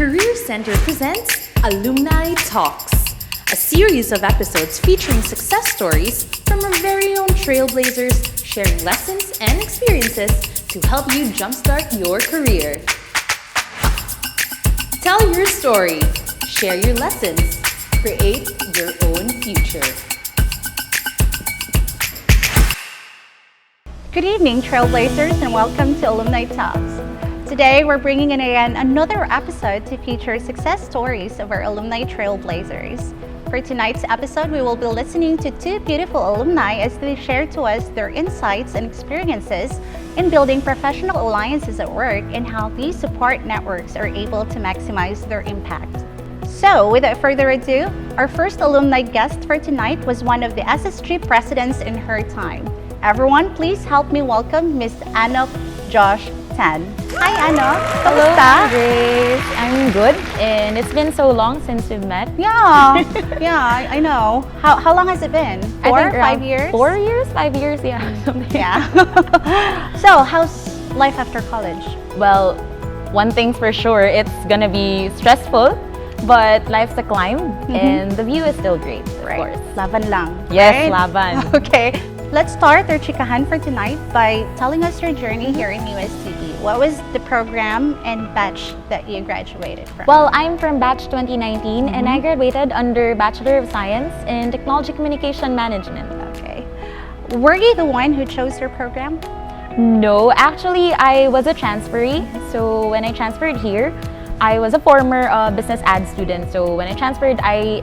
Career Center presents Alumni Talks, a series of episodes featuring success stories from our very own trailblazers, sharing lessons and experiences to help you jumpstart your career. Tell your story, share your lessons, create your own future. Good evening, Trailblazers, and welcome to Alumni Talks. Today, we're bringing in again another episode to feature success stories of our alumni trailblazers. For tonight's episode, we will be listening to two beautiful alumni as they share to us their insights and experiences in building professional alliances at work and how these support networks are able to maximize their impact. So, without further ado, our first alumni guest for tonight was one of the SSG presidents in her time. Everyone, please help me welcome Miss Anouck Josh Tan. Hi, Anouck. Hello, Grace. I'm good, and it's been so long since we've met. Yeah, I know. How long has it been? 4, 5 years? 4 years, 5 years, yeah. Yeah. So, how's life after college? Well, one thing's for sure, it's gonna be stressful, but life's a climb, and the view is still great, of course. Laban lang. Yes, right? laban. Okay. Let's start our chikahan for tonight by telling us your journey here in USTE. What was the program and batch that you graduated from? Well, I'm from batch 2019, and I graduated under Bachelor of Science in Technology Communication Management. Okay. Were you the one who chose your program? No, actually, I was a transferee. So when I transferred here, I was a former business ad student. So when I transferred, I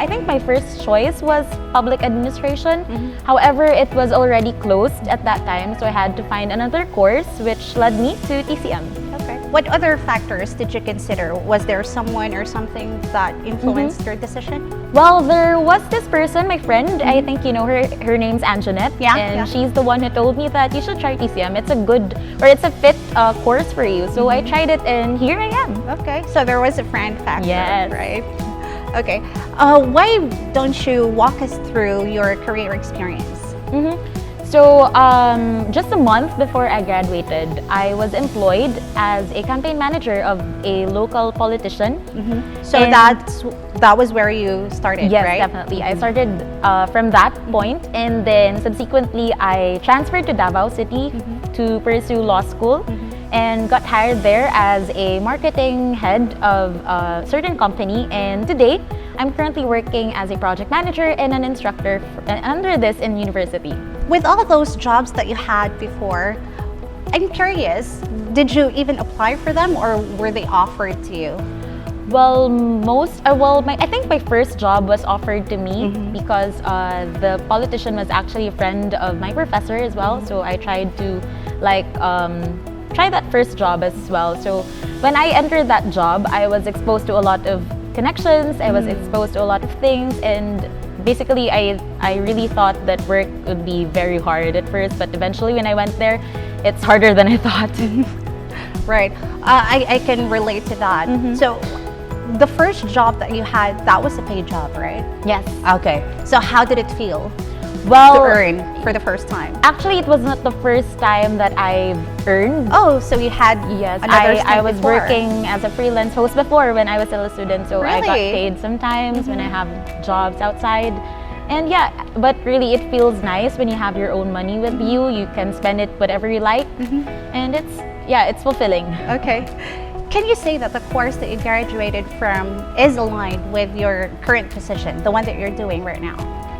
think my first choice was public administration. However, it was already closed at that time, so I had to find another course, which led me to TCM. Okay. What other factors did you consider? Was there someone or something that influenced your decision? Well, there was this person, my friend, I think you know her. Her name's Anjanette, and she's the one who told me that you should try TCM. It's a fit course for you. So I tried it, and here I am. Okay, so there was a friend factor, yes. Right? Okay, why don't you walk us through your career experience? So, just a month before I graduated, I was employed as a campaign manager of a local politician. So that was where you started, yes, right? Yes, definitely. I started from that point, and then subsequently I transferred to Davao City to pursue law school. And got hired there as a marketing head of a certain company, and today I'm currently working as a project manager and an instructor under this in university. With all those jobs that you had before, I'm curious, did you even apply for them or were they offered to you? Well, I think my first job was offered to me because the politician was actually a friend of my professor as well, so I tried to try that first job as well. So when I entered that job, I was exposed to a lot of connections, I was exposed to a lot of things, and basically I really thought that work would be very hard at first, but eventually when I went there, it's harder than I thought. Right. I can relate to that. So the first job that you had, that was a paid job, right? Yes. Okay. So how did it feel? Well, to earn for the first time? Actually, it was not the first time that I've earned. Oh, so you had I was working as a freelance host before when I was still a student, so I got paid sometimes when I have jobs outside. And yeah, but really it feels nice when you have your own money with you. You can spend it whatever you like, and it's fulfilling. Okay. Can you say that the course that you graduated from is aligned with your current position, the one that you're doing right now?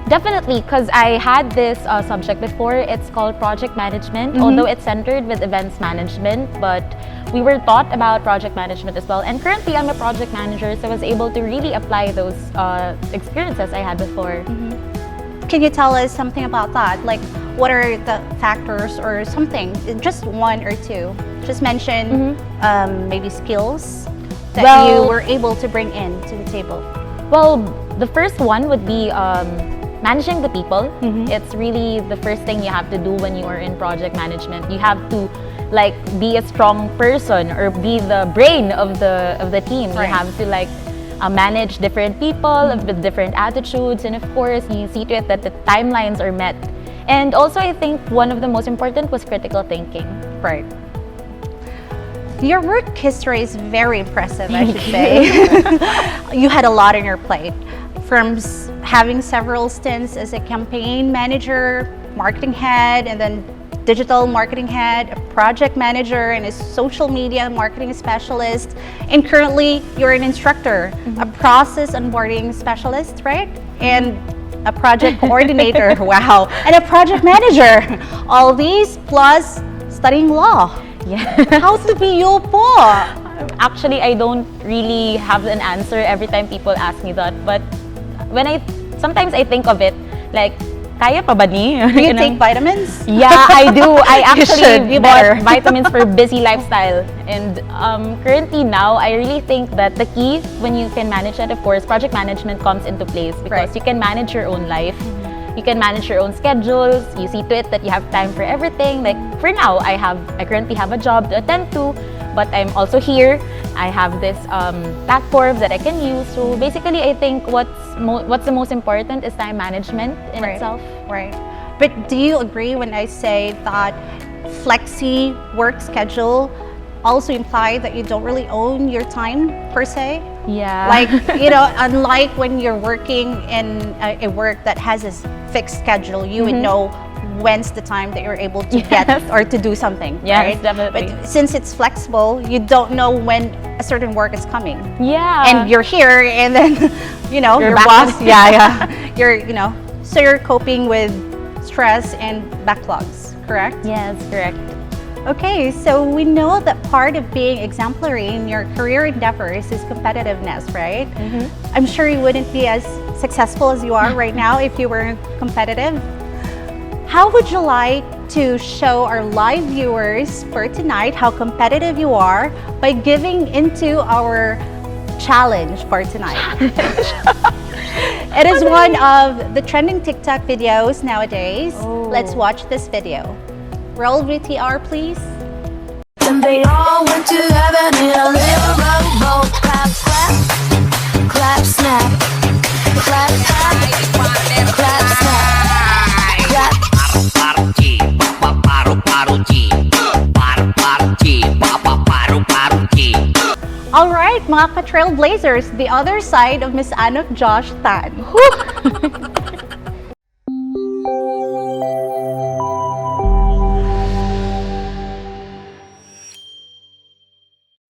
Definitely, because I had this subject before. It's called project management, although it's centered with events management, but we were taught about project management as well. And currently, I'm a project manager, so I was able to really apply those experiences I had before. Can you tell us something about that? Like, what are the factors or something, just one or two? Just mention maybe skills that you were able to bring in to the table. Well, the first one would be managing the people. It's really the first thing you have to do when you are in project management. You have to be a strong person or be the brain of the team. Right. You have to manage different people with different attitudes, and of course you see to it that the timelines are met. And also I think one of the most important was critical thinking. Right. Your work history is very impressive, I should say. You had a lot on your plate, from having several stints as a campaign manager, marketing head, and then digital marketing head, a project manager, and a social media marketing specialist. And currently, you're an instructor, a process onboarding specialist, right? And a project coordinator, wow, and a project manager. All these plus studying law. Yeah. How to be you po? Actually, I don't really have an answer every time people ask me that. But sometimes I think of it like, kaya pa ba ni? Do you take vitamins? Yeah, I do. I actually You better. bought vitamins for busy lifestyle. And currently now, I really think that the key when you can manage that, of course, project management comes into place because you can manage your own life. You can manage your own schedules. You see to it that you have time for everything. Like for now, I currently have a job to attend to, but I'm also here. I have this platform that I can use. So basically, I think what's the most important is time management in itself. Right. But do you agree when I say that flexi work schedule also implies that you don't really own your time per se? Yeah. Like, unlike when you're working in a work that has a fixed schedule, you would know when's the time that you're able to get or to do something. Yes, right? definitely. But since it's flexible, you don't know when a certain work is coming. Yeah. And you're here, and then, your back. boss, so you're coping with stress and backlogs, correct? Yes, correct. Okay, so we know that part of being exemplary in your career endeavors is competitiveness, right? I'm sure you wouldn't be as successful as you are right now if you weren't competitive. How would you like to show our live viewers for tonight how competitive you are by giving into our challenge for tonight? It is one of the trending TikTok videos nowadays. Let's watch this video. Roll VTR, please. And they all went to heaven in a little rowboat. Clap, clap, clap, snap. Clap, clap, clap, snap. Clap. All right, mga ka-trailblazers, the other side of Miss Anouck Josh Tan.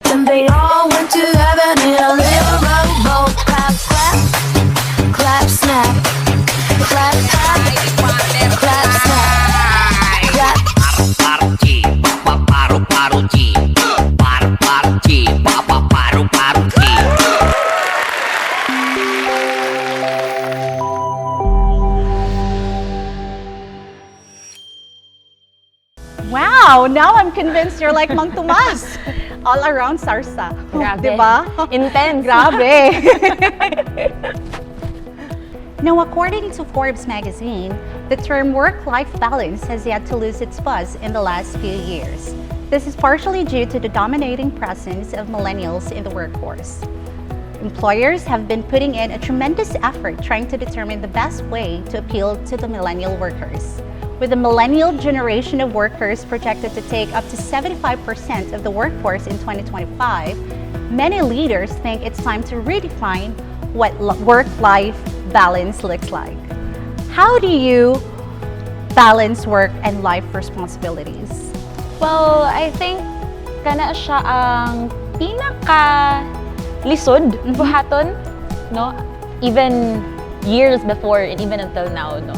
And they all went to heaven in a little rowboat. Clap, clap, clap, snap. Clap, clap, clap, snap. Clap. Wow, now I'm convinced you're like Mang Tomas. All around sarsa. Grabe. Diba? Intense. Grabe. Now, according to Forbes magazine, the term work-life balance has yet to lose its buzz in the last few years. This is partially due to the dominating presence of millennials in the workforce. Employers have been putting in a tremendous effort trying to determine the best way to appeal to the millennial workers. With the millennial generation of workers projected to take up to 75% of the workforce in 2025, many leaders think it's time to redefine what work-life balance looks like. How do you balance work and life responsibilities? Well, I think kana siya ang pinaka-lisod buhaton, no? Even years before and even until now, no?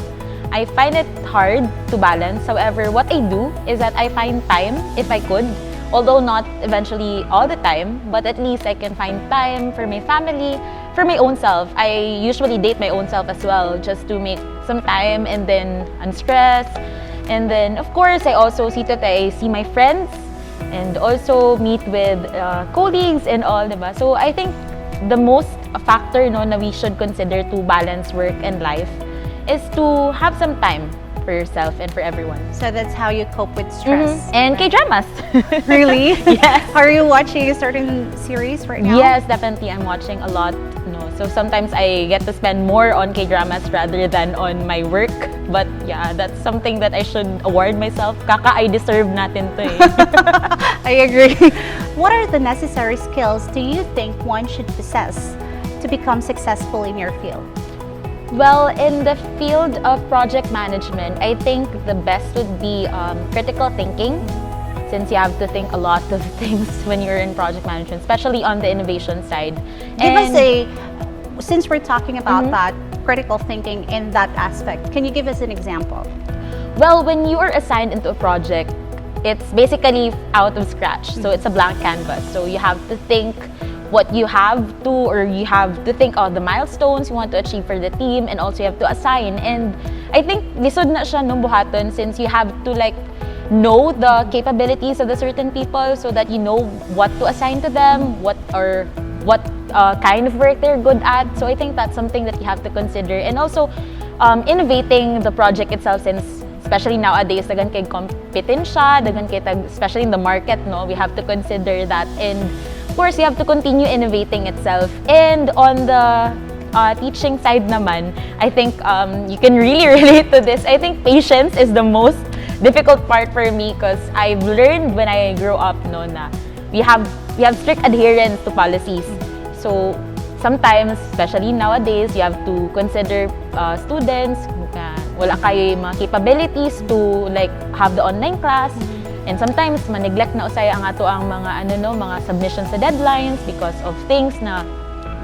I find it hard to balance. However, what I do is that I find time if I could, although not eventually all the time, but at least I can find time for my family, for my own self. I usually date my own self as well, just to make some time and then unstress. And then, of course, I also see that I see my friends and also meet with colleagues and all, diba? So I think the most factor na we should consider to balance work and life is to have some time for yourself and for everyone. So that's how you cope with stress. And K-dramas. Really? Yes. Are you watching a certain series right now? Yes, definitely. I'm watching a lot. No, so sometimes I get to spend more on K-dramas rather than on my work. But yeah, that's something that I should award myself. Kaka, I deserve natin to eh. I agree. What are the necessary skills do you think one should possess to become successful in your field? Well, in the field of project management, I think the best would be critical thinking, since you have to think a lot of things when you're in project management, especially on the innovation side. Since we're talking about that, critical thinking in that aspect, can you give us an example? Well, when you are assigned into a project, it's basically out of scratch. So it's a blank canvas. So you have to think what you have to, or you have to think of the milestones you want to achieve for the team, and also you have to assign. And I think lisod na siya nung buhaton, since you have to like know the capabilities of the certain people so that you know what to assign to them, what kind of work they're good at. So I think that's something that you have to consider. And also innovating the project itself, since especially nowadays dagan kay kompetensya, dagan kay especially in the market, no, we have to consider that. And of course you have to continue innovating itself. And on the teaching side naman, I think you can really relate to this. I think patience is the most difficult part for me, because I've learned when I grew up, no, na we have strict adherence to policies. So sometimes, especially nowadays, you have to consider students na wala kayo mga capabilities to like have the online class. And sometimes ma-neglect na usay ang ato ang mga mga submissions sa deadlines because of things na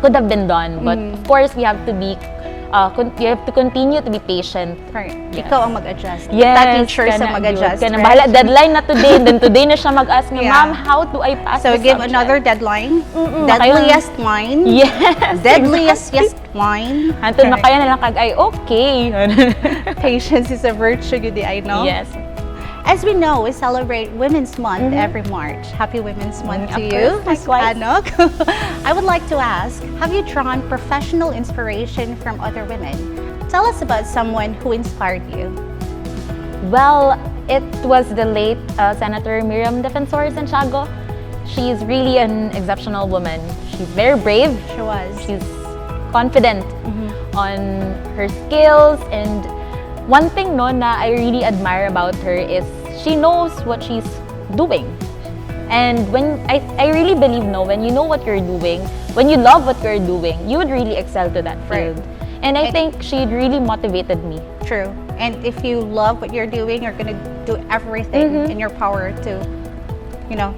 could have been done. But of course, we have to be you have to continue to be patient. Right. Yes. Ikaw ang mag-adjust. Yes, That teacher sa mag-adjust. Kana right? bahala, deadline na today, and then today na siya mag-ask nga, Yeah. ma'am, how do I pass So this give subject?" another deadline. Makayo- Deadliest line. Yes. Deadliest line. Hantod na kaya na lang kag, ay, okay. Patience is a virtue, good I know. Yes. As we know, we celebrate Women's Month every March. Happy Women's Month to of you, course, Ms. likewise. Anouck. I would like to ask, have you drawn professional inspiration from other women? Tell us about someone who inspired you. Well, it was the late Senator Miriam Defensor Santiago. She's really an exceptional woman. She's very brave. She was. She's confident on her skills, and one thing no na I really admire about her is she knows what she's doing. And when I really believe no, when you know what you're doing, when you love what you're doing, you would really excel to that field. Right. And I think she really motivated me. True. And if you love what you're doing, you're gonna do everything in your power to,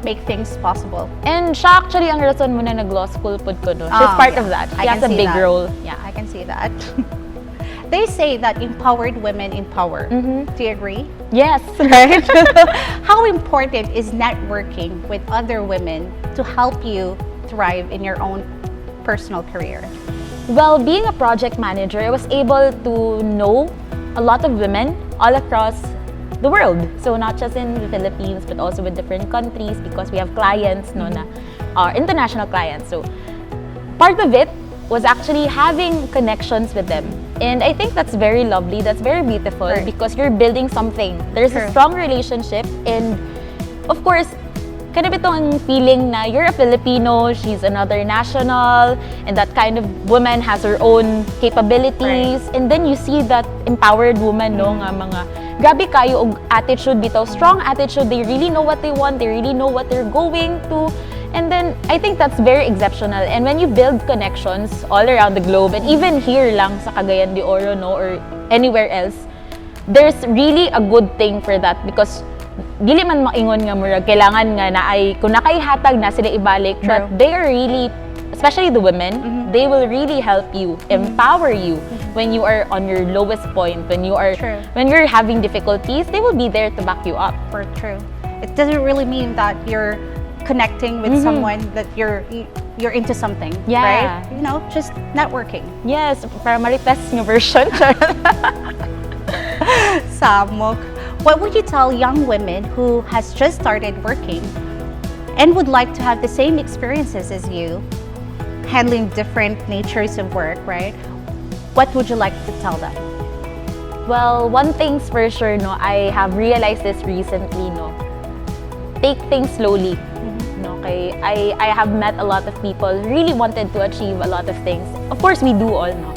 make things possible. And siya actually ang rason mo na nag-law school pod ko, no? She's part of that. She I has can a see big that. role. Yeah. I can see that. They say that empowered women empower. Do you agree? Yes. Right? How important is networking with other women to help you thrive in your own personal career? Well, being a project manager, I was able to know a lot of women all across the world. So not just in the Philippines, but also with different countries, because we have clients no, na are international clients. So part of it was actually having connections with them. And I think that's very lovely, that's very beautiful, Right. because you're building something. There's True. a strong relationship, and of course, kind of itong feeling na you're a Filipino, she's another national, and that kind of woman has her own capabilities. Right. And then you see that empowered woman, no, nga mga grabe kayo og attitude bitaw, strong attitude. They really know what they want, they really know what they're going to. And then I think that's very exceptional. And when you build connections all around the globe, and even here lang sa Cagayan de Oro, no, or anywhere else, there's really a good thing for that, because dili man maingon nga murag kailangan nga na ay kung nakaihatag na sila ibalik. True. But they are really, especially the women, they will really help you, empower you when you are on your lowest point, when you are True. when you're having difficulties, they will be there to back you up. For true. It doesn't really mean that you're connecting with someone that you're into something, Yeah. right? Just networking. Yes, para marites nga version. Samok, what would you tell young women who has just started working and would like to have the same experiences as you, handling different natures of work, right? What would you like to tell them? Well, one thing's for sure, no, I have realized this recently, no. Take things slowly. No, okay, I have met a lot of people really wanted to achieve a lot of things. Of course, we do all, no.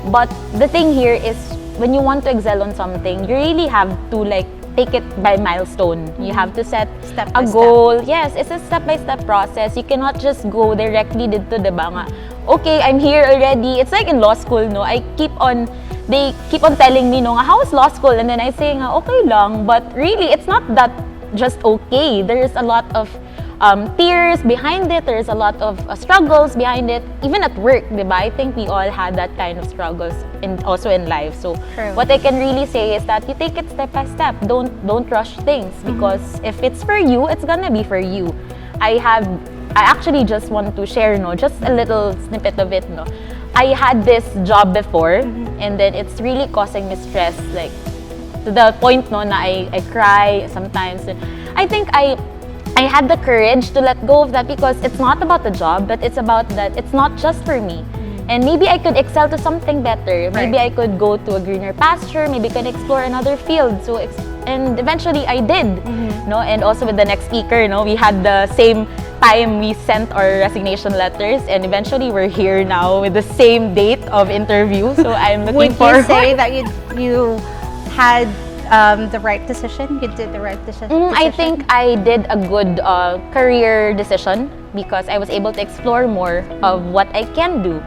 But the thing here is when you want to excel on something, you really have to like take it by milestone. You have to set Step by a goal. Yes, it's a step-by-step process. You cannot just go directly dito, diba nga? Okay, I'm here already. It's like in law school, no? They keep on telling me, no, nga, how is law school? And then I say, nga, okay lang. But really, it's not that just okay. There's a lot of tears behind it. There's a lot of struggles behind it. Even at work, diba? I think we all had that kind of struggles also in life. So True. what I can really say is that you take it step by step. Don't rush things, because if it's for you, it's gonna be for you. I actually just want to share, no, just a little snippet of it, no. I had this job before, and then it's really causing me stress, like to the point, no, na I cry sometimes. I think I had the courage to let go of that, because it's not about the job, but it's about that it's not just for me. And maybe I could excel to something better. Maybe I could go to a greener pasture. Maybe I could explore another field. And eventually I did. No, and also with the next speaker, no, we had the same time we sent our resignation letters, and eventually we're here now with the same date of interview. So I'm looking forward. Would you say that you had the right decision? You did the right decision? I think I did a good career decision, because I was able to explore more of what I can do,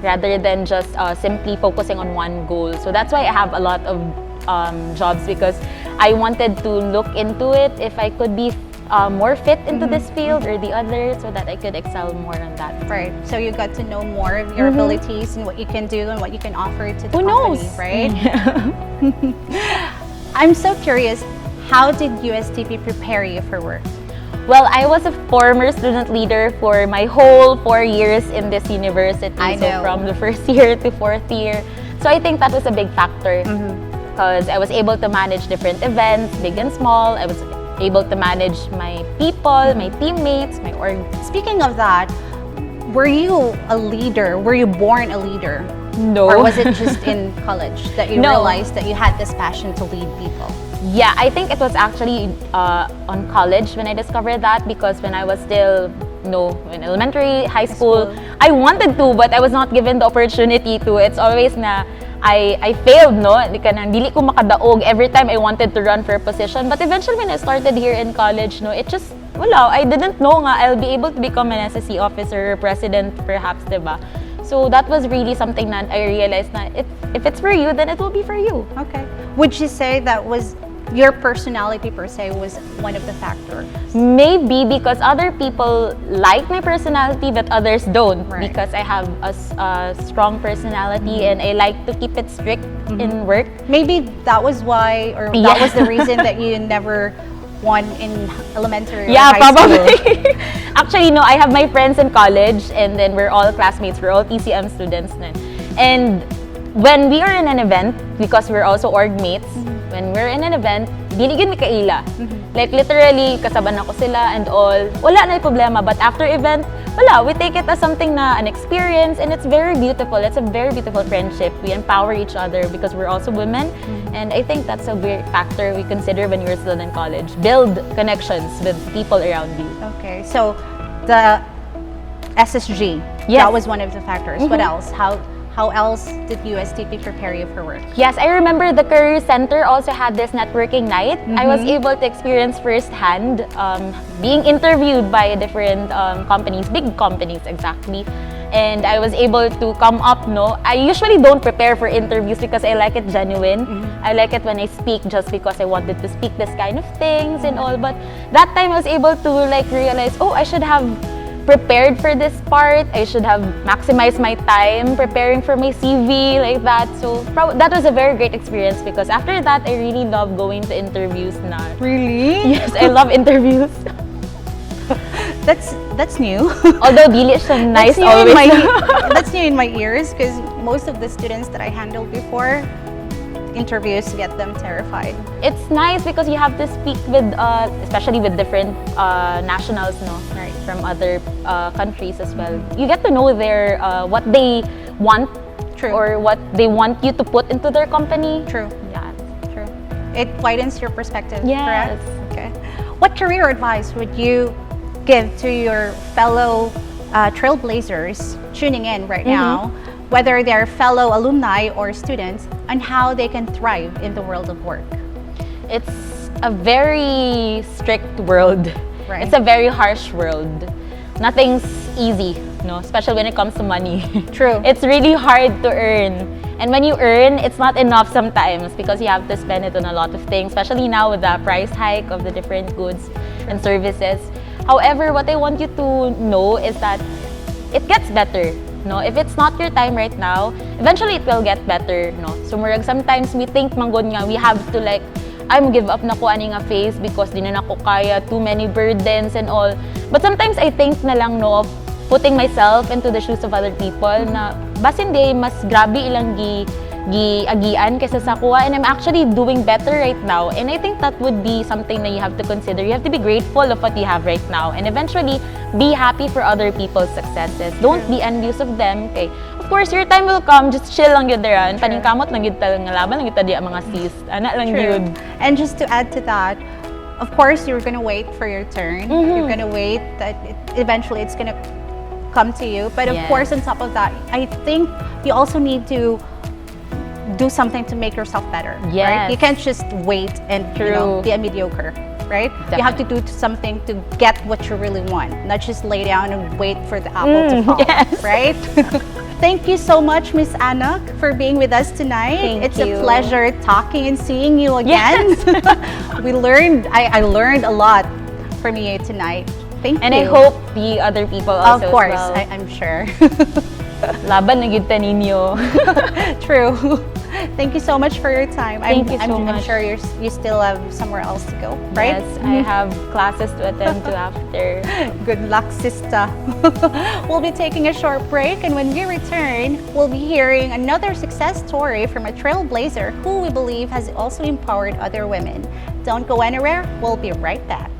rather than just simply focusing on one goal. So that's why I have a lot of jobs, because I wanted to look into it if I could be more fit into this field or the other, so that I could excel more on that. Right. So you got to know more of your abilities and what you can do and what you can offer to the Who company, knows? right? I'm so curious, how did USTP prepare you for work? Well, I was a former student leader for my whole 4 years in this university. I know. So from the first year to fourth year. So I think that was a big factor, because I was able to manage different events, big and small. I was able to manage my people, my teammates, my org. Speaking of that, were you a leader? Were you born a leader? No. Or was it just in college that you No. realized that you had this passion to lead people? Yeah, I think it was actually on college when I discovered that, because when I was still in elementary, high school, I wanted to, but I was not given the opportunity to. It's always na I failed, no? Dili ko makadaog every time I wanted to run for a position. But eventually when I started here in college, no, it just, I didn't know nga I'll be able to become an SSC officer or president perhaps, diba? So that was really something that I realized na if it's for you, then it will be for you. Okay. Would you say that was your personality per se was one of the factors? Maybe because other people like my personality, but others don't. Right. Because I have a strong personality and I like to keep it strict in work. Maybe that was why, or that was the reason that you never won in elementary or high probably. school. Actually, no, I have my friends in college, and then we're all classmates. We're all TCM students. And when we are in an event, because we're also org mates, when we're in an event, dili gid mi kaila. Like literally, kasaban ako sila and all. Wala na yung problema. But after event, we take it as something na an experience, and it's very beautiful. It's a very beautiful friendship. We empower each other because we're also women. And I think that's a great factor we consider when you're still in college. Build connections with people around you. Okay, so the SSG, Yes. that was one of the factors. What else? How else did USTP prepare you for work? Yes, I remember the Career Center also had this networking night. I was able to experience firsthand being interviewed by different companies, big companies exactly. And I was able to come up, I usually don't prepare for interviews because I like it genuine. I like it when I speak just because I wanted to speak this kind of things and all. But that time I was able to realize, I should have prepared for this part. I should have maximized my time preparing for my CV like that. So that was a very great experience, because after that, I really love going to interviews na. Really? Yes, I love interviews. That's new. Although dili siya nice That's new always. that's new in my ears, because most of the students that I handled before, interviews get them terrified. It's nice because you have to speak with, especially with different nationals, right, from other countries as well. You get to know their what they want, True. or what they want you to put into their company. True. Yeah. True. It widens your perspective, Yes. correct? Okay. What career advice would you give to your fellow trailblazers tuning in right now whether they're fellow alumni or students, on how they can thrive in the world of work. It's a very strict world. Right. It's a very harsh world. Nothing's easy, no, especially when it comes to money. True. It's really hard to earn. And when you earn, it's not enough sometimes because you have to spend it on a lot of things, especially now with the price hike of the different goods and services. However, what I want you to know is that it gets better. No, if it's not your time right now, eventually it will get better. No, so sometimes we think manggod nga we have to like I'm give up na ko ani nga phase because di na ko kaya, too many burdens and all. But sometimes I think na lang no of putting myself into the shoes of other people na basin day mas grabe ilang agian kaysa sa kuha, and I'm actually doing better right now, and I think that would be something that you have to consider. You have to be grateful of what you have right now and eventually be happy for other people's successes. Don't be envious of them. Okay, of course your time will come, just chill lang yun deran, paningkamot lang yun talagang laban lang yun tadi ang mga sis ana lang yun. And just to add to that, of course you're gonna wait for your turn. You're gonna wait that eventually it's gonna come to you, but of course on top of that I think you also need to do something to make yourself better. Right? You can't just wait and be a mediocre, right? Definitely. You have to do something to get what you really want, not just lay down and wait for the apple to fall. Right? Thank you so much, Miss Anouck, for being with us tonight. It's a pleasure talking and seeing you again. We learned, I learned a lot from you tonight. Thank you. And I hope the other people also of course, as well. I'm sure. Laban na gyud ta ninyo. True. Thank you so much for your time. Thank you so much. I'm sure you still have somewhere else to go, right? Yes, I have classes to attend to after. Good luck, sister. We'll be taking a short break, and when we return, we'll be hearing another success story from a trailblazer who we believe has also empowered other women. Don't go anywhere. We'll be right back.